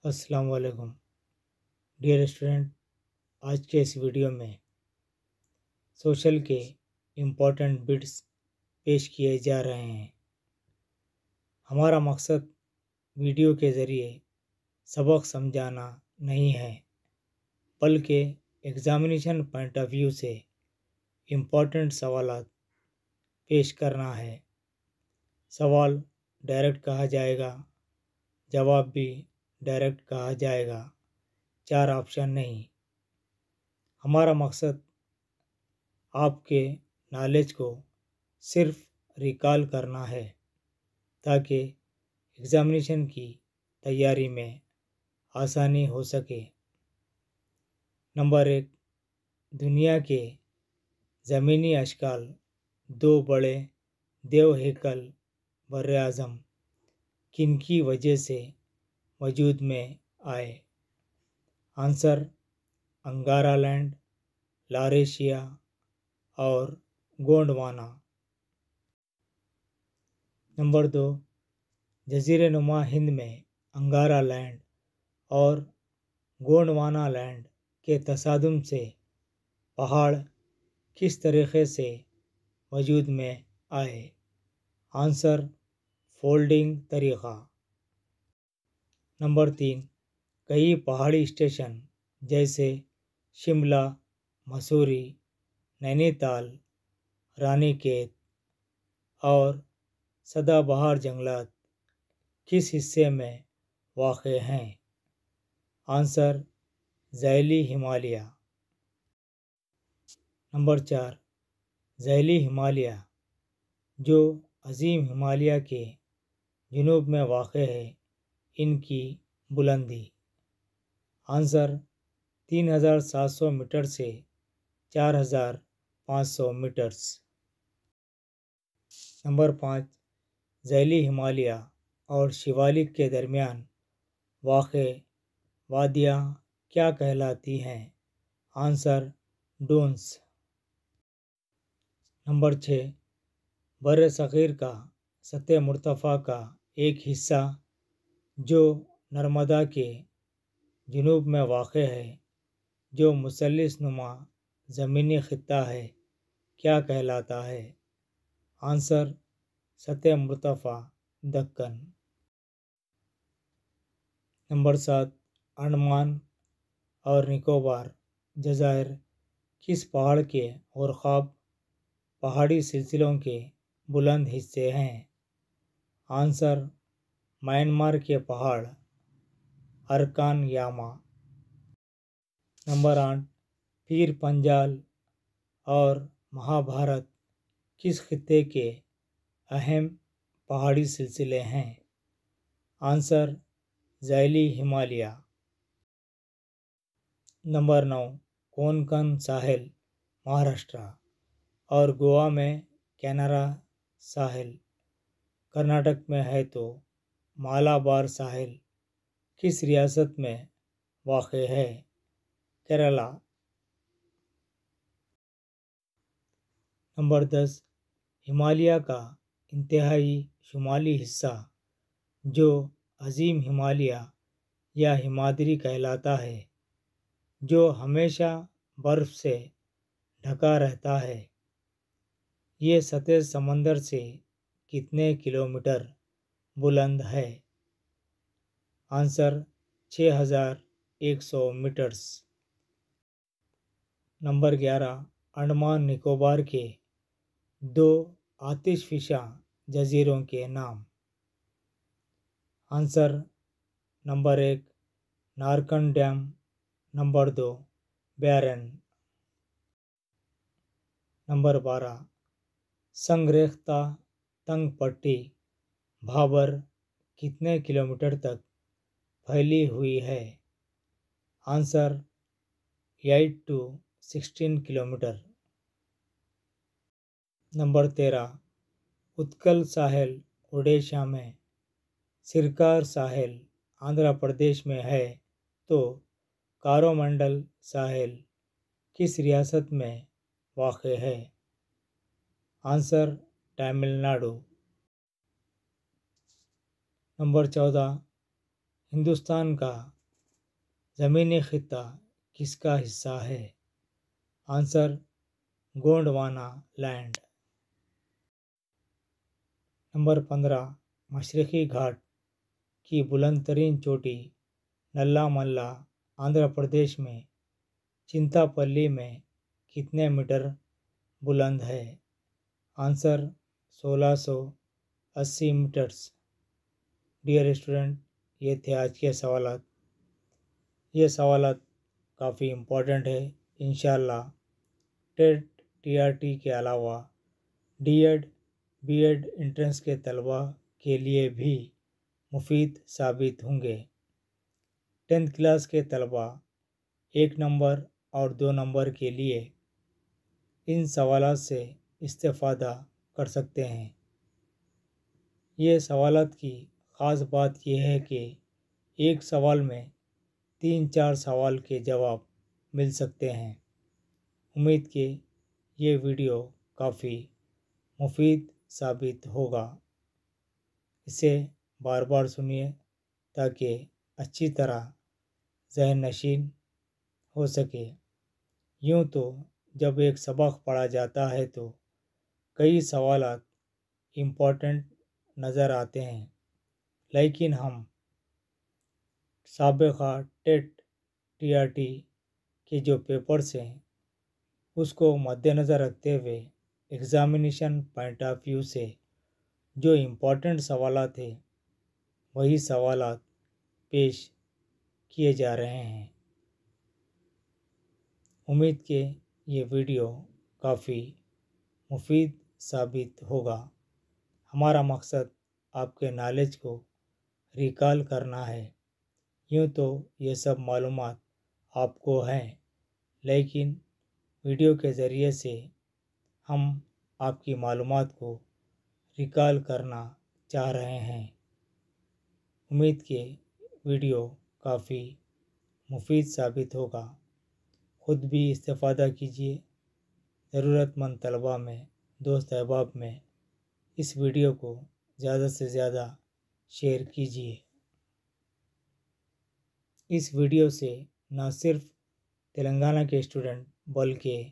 अस्सलाम वालेकुम dear student. आज के इस वीडियो में सोशल के इम्पोर्टेंट बिट्स पेश किए जा रहे हैं। हमारा मकसद वीडियो के ज़रिए सबक समझाना नहीं है, बल्कि एग्ज़ामिनेशन पॉइंट ऑफ व्यू से इम्पोर्टेंट सवालात पेश करना है। सवाल डायरेक्ट कहा जाएगा, जवाब भी डायरेक्ट कहा जाएगा, 4 ऑप्शन नहीं। हमारा मकसद आपके नॉलेज को सिर्फ रिकॉल करना है ताकि एग्ज़ामिनेशन की तैयारी में आसानी हो सके। नंबर 1, दुनिया के ज़मीनी अशकाल 2 बड़े देव हैकल बर्रे आज़म किनकी वजह से वजूद में आए? आंसर, अंगारा लैंड, लारेशिया और गोंडवाना। नंबर 2, जज़ीरे नुमा हिंद में अंगारा लैंड और गोंडवाना लैंड के तसादुम से पहाड़ किस तरीक़े से वजूद में आए? आंसर, फोल्डिंग तरीक़ा। नंबर 3, कई पहाड़ी स्टेशन जैसे शिमला, मसूरी, नैनीताल, रानीखेत और सदाबहार जंगलात किस हिस्से में वाक़ हैं? आंसर, ज़ैली हिमालय। नंबर 4, ज़ैली हिमालय जो अज़ीम हिमालय के जुनूब में वाक़ है, इनकी बुलंदी? आंसर, 3700 मीटर से 4500 मीटर्स। नंबर 5, ज़ैली हिमालय और शिवालिक के दरमियान वाक़ वादियाँ क्या कहलाती हैं? Answer, dunes. नंबर 6, बर्र सग़ीर का सतह मुर्तफ़ा का एक हिस्सा जो नर्मदा के जुनूब में वाक़ है, जो मुसल्लिस नुमा ज़मीनी ख़ित्ता है, क्या कहलाता है? आंसर, सतह मुर्तफ़ा दक्कन। नंबर 7, अंडमान और निकोबार जज़ायर किस पहाड़ के औरख़ाब पहाड़ी सिलसिलों के बुलंद हिस्से हैं? आंसर, म्यांमार के पहाड़ अरकान यामा। नंबर 8, पीर पंजाल और महाभारत किस खित्ते के अहम पहाड़ी सिलसिले हैं? आंसर, ज़ैली हिमालय। नंबर 9, कोंकण साहिल महाराष्ट्र और गोवा में कैनरा साहिल कर्नाटक में है, तो मालाबार साहिल किस रियासत में वाक़ है? केरला। नंबर 10, हिमालय का इंतहाई शुमाली हिस्सा जो अज़ीम हिमालय या हिमाद्री कहलाता है, जो हमेशा बर्फ़ से ढका रहता है, ये सतह समंदर से कितने किलोमीटर बुलंद है? Answer, 6100 metres. Number 11, Andaman Nicobar के 2 आतिशफ़िशा जज़ीरों के नाम? Answer, number 1, Narcondam, number 2, Barren. Number 12, संगरेख्ता तंग पट्टी भाबर कितने किलोमीटर तक फैली हुई है? Answer, 8 to 16 kilometre. Number 13, Utkal साहिल ओडिशा में, सिरकार साहिल आंध्र प्रदेश में है, तो कोरोमंडल साहिल किस रियासत में वाक़ है? आंसर, तमिलनाडु। नंबर 14, हिंदुस्तान का زمینی خطہ کس کا حصہ ہے؟ Answer Gondwana land. نمبر 15 مشرقی گھاٹ کی بلند ترین چوٹی نلا ملا آندھرا پردیش میں چنتا پلی میں کتنے میٹر بلند ہے؟ Answer 1680 matters. ڈیئر اسٹوڈنٹ، یہ تھے آج کے سوالات۔ یہ سوالات کافی امپورٹنٹ ہے۔ انشاءاللہ ٹیٹ ٹی آر ٹی کے علاوہ D Ed B Ed entrance کے طلباء کے لیے بھی مفید ثابت ہوں گے۔ 10th کلاس کے طلباء 1 نمبر اور 2 نمبر کے لیے ان سوالات سے استفادہ کر سکتے ہیں۔ یہ سوالات کی خاص بات یہ ہے کہ ایک سوال میں 3-4 سوال کے جواب مل سکتے ہیں۔ امید کہ یہ ویڈیو کافی مفید ثابت ہوگا۔ اسے بار بار سنیے تاکہ اچھی طرح ذہن نشین ہو سکے۔ یوں تو جب ایک سبق پڑھا جاتا ہے تو کئی سوالات امپورٹنٹ نظر آتے ہیں، لیکن ہم سابقہ ٹیٹ ٹی آر ٹی کے جو پیپرز ہیں اس کو مد نظر رکھتے ہوئے ایگزامینیشن پوائنٹ آف ویو سے جو امپورٹنٹ سوالات ہیں وہی سوالات پیش کیے جا رہے ہیں۔ امید کہ یہ ویڈیو کافی مفید ثابت ہوگا۔ ہمارا مقصد آپ کے نالج کو ریکال کرنا ہے۔ یوں تو یہ سب معلومات آپ کو ہیں، لیکن ویڈیو کے ذریعے سے ہم آپ کی معلومات کو ریکال کرنا چاہ رہے ہیں۔ امید کہ ویڈیو کافی مفید ثابت ہوگا۔ خود بھی استفادہ کیجیے، ضرورت مند طلباء میں، دوست احباب میں اس ویڈیو کو زیادہ سے زیادہ شیئر کیجیے۔ اس ویڈیو سے نہ صرف تلنگانہ کے اسٹوڈنٹ بلکہ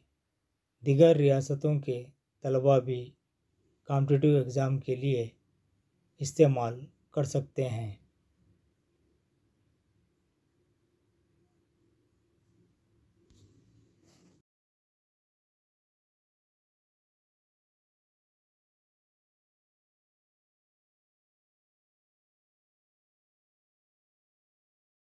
دیگر ریاستوں کے طلباء بھی کمپٹیٹیو ایگزام کے لیے استعمال کر سکتے ہیں۔